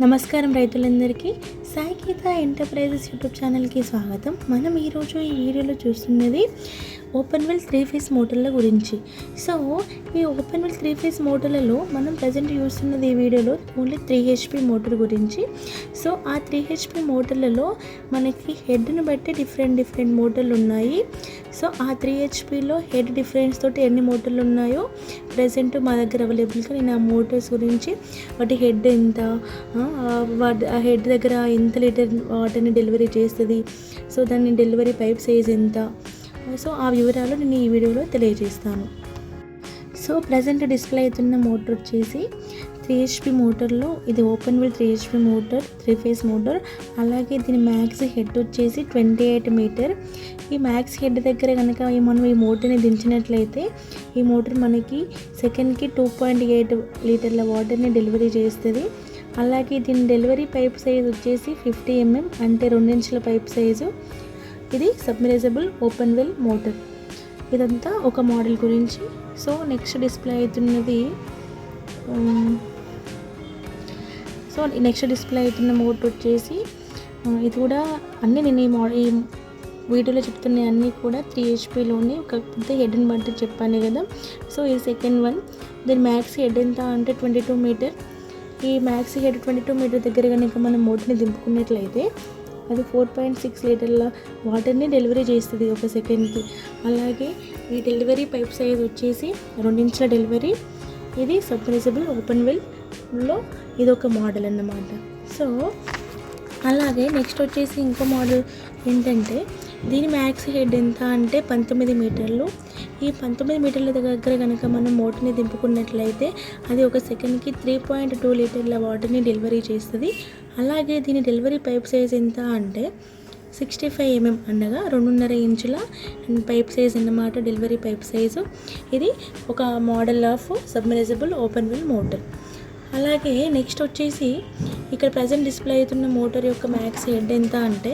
నమస్కారం రైతులందరికీ సాయి గీత enterprises YouTube ఛానల్కి స్వాగతం. మనం ఈరోజు ఈ వీడియోలో చూస్తున్నది ఓపెన్ వెల్ 3 ఫేస్ మోటార్ల గురించి. సో ఈ ఓపెన్ వెల్ 3 ఫేస్ మోటార్లలో మనం ప్రజెంట్ చూస్తున్నది ఈ వీడియోలో ఓన్లీ 3 HP మోటార్ గురించి. సో ఆ 3 HP మోటార్లలో మనకి హెడ్ని బట్టి డిఫరెంట్ మోటార్లు ఉన్నాయి. సో ఆ 3 HPలో హెడ్ డిఫరెన్స్ తోటి ఎన్ని మోటార్లు ఉన్నాయో ప్రజెంట్ మా దగ్గర అవైలబుల్గా నేను ఆ మోటార్స్ గురించి, వాటి హెడ్ ఎంత, ఆ హెడ్ దగ్గర ఎంత లీటర్ వాటర్ని డెలివరీ చేస్తుంది, సో దాని డెలివరీ పైప్ సైజ్ ఎంత, సో ఆ వివరాలు నేను ఈ వీడియోలో తెలియజేస్తాను. సో ప్రజెంట్ డిస్ప్లే అవుతున్న మోటార్ వచ్చేసి 3 HP మోటార్లో ఇది open well 3 HP motor, 3 face motor. అలాగే దీని మ్యాక్స్ హెడ్ వచ్చేసి 28 మీటర్. ఈ మ్యాక్స్ హెడ్ దగ్గర కనుక మనం ఈ మోటార్ని దించినట్లయితే ఈ మోటార్ మనకి సెకండ్కి 2.8 లీటర్ల వాటర్ని డెలివరీ చేస్తుంది. అలాగే దీని డెలివరీ పైప్ సైజ్ వచ్చేసి 50 mm, అంటే 2 ఇంచుల పైప్ సైజు. ఇది సబ్మెర్సిబుల్ ఓపెన్ వెల్ మోటార్. ఇదంతా ఒక మోడల్ గురించి. సో నెక్స్ట్ డిస్ప్లే అవుతున్న మోటార్ వచ్చేసి ఇది కూడా అన్నీ నేను ఈ వీడియోలో చెప్తున్న అన్నీ కూడా 3 HPలోనే, కాకపోతే హెడ్ని బట్టి చెప్పాను కదా. సో ఈ సెకండ్ వన్, దీని మ్యాక్స్ హెడ్ ఎంత అంటే 22 మీటర్. ఈ మ్యాక్స్ హెడ్ 22 మీటర్ దగ్గర కనుక మనం మోటార్ని దింపుకున్నట్లయితే అది 4.6 లీటర్ల వాటర్ని డెలివరీ చేస్తుంది ఒక సెకండ్కి. అలాగే ఈ డెలివరీ పైప్ సైజ్ వచ్చేసి 2 ఇంచుల డెలివరీ. ఇది సబ్మెర్సిబుల్ ఓపెన్ వెల్లో ఇది ఒక మోడల్ అన్నమాట. సో అలాగే నెక్స్ట్ వచ్చేసి ఇంకో మోడల్ ఏంటంటే దీని మ్యాక్స్ హెడ్ ఎంత అంటే 19 మీటర్లు. ఈ 19 మీటర్ల దగ్గర కనుక మనం మోటార్ని దింపుకున్నట్లయితే అది ఒక సెకండ్కి 3.2 లీటర్ల వాటర్ని డెలివరీ చేస్తుంది. అలాగే దీని డెలివరీ పైప్ సైజ్ ఎంత అంటే 65 mm, అనగా 2.5 ఇంచుల పైప్ సైజ్ అన్నమాట డెలివరీ పైప్ సైజు. ఇది ఒక model of submersible open well motor. అలాగే నెక్స్ట్ వచ్చేసి ఇక్కడ ప్రజెంట్ డిస్ప్లే అవుతున్న మోటార్ యొక్క మ్యాక్స్ హెడ్ ఎంత అంటే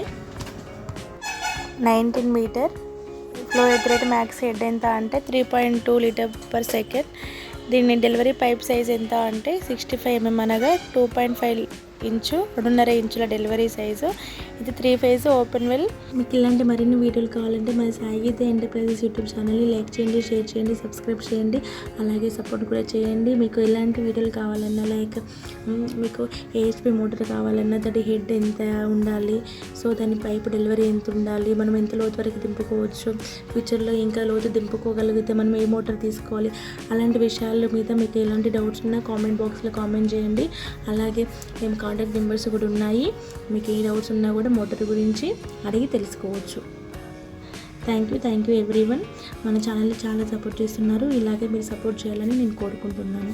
19 మీటర్. ఫ్లో ఎగ్ రేట్ మ్యాక్స్ హెడ్ ఎంత అంటే 3.2 లీటర్ పర్ సెకండ్. దీని డెలివరీ పైప్ సైజ్ ఎంత అంటే 65 mm, అనగా 2.5 ఇంచు, 2.5 ఇంచుల డెలివరీ సైజు. ఇది 3 ఫేజ్ ఓపెన్ వెల్. మీకు ఇలాంటి మరిన్ని వీడియోలు కావాలంటే మన సాయి గీత ఎంటర్ప్రైజెస్ యూట్యూబ్ ఛానల్ని లైక్ చేయండి, షేర్ చేయండి, సబ్స్క్రైబ్ చేయండి, అలాగే సపోర్ట్ కూడా చేయండి. మీకు ఎలాంటి వీడియోలు కావాలన్నా, లైక్ మీకు HP మోటార్ కావాలన్నా దాని హెడ్ ఎంత ఉండాలి, సో దాని పైప్ డెలివరీ ఎంత ఉండాలి, మనం ఎంత లోతు వరకు దింపుకోవచ్చు, ఫ్యూచర్లో ఇంకా లోతు దింపుకోగలిగితే మనం ఏ మోటార్ తీసుకోవాలి, అలాంటి విషయాల మీద మీకు ఎలాంటి డౌట్స్ ఉన్నా కామెంట్ బాక్స్లో కామెంట్ చేయండి. అలాగే మేము కాంటాక్ట్ నెంబర్స్ కూడా ఉన్నాయి. మీకు ఏ డౌట్స్ ఉన్నా కూడా మోటార్ గురించి అడిగి తెలుసుకోవచ్చు. Thank you everyone. మన ఛానల్ని చాలా సపోర్ట్ చేస్తున్నారు. ఇలాగే మీరు సపోర్ట్ చేయాలని నేను కోరుకుంటున్నాను.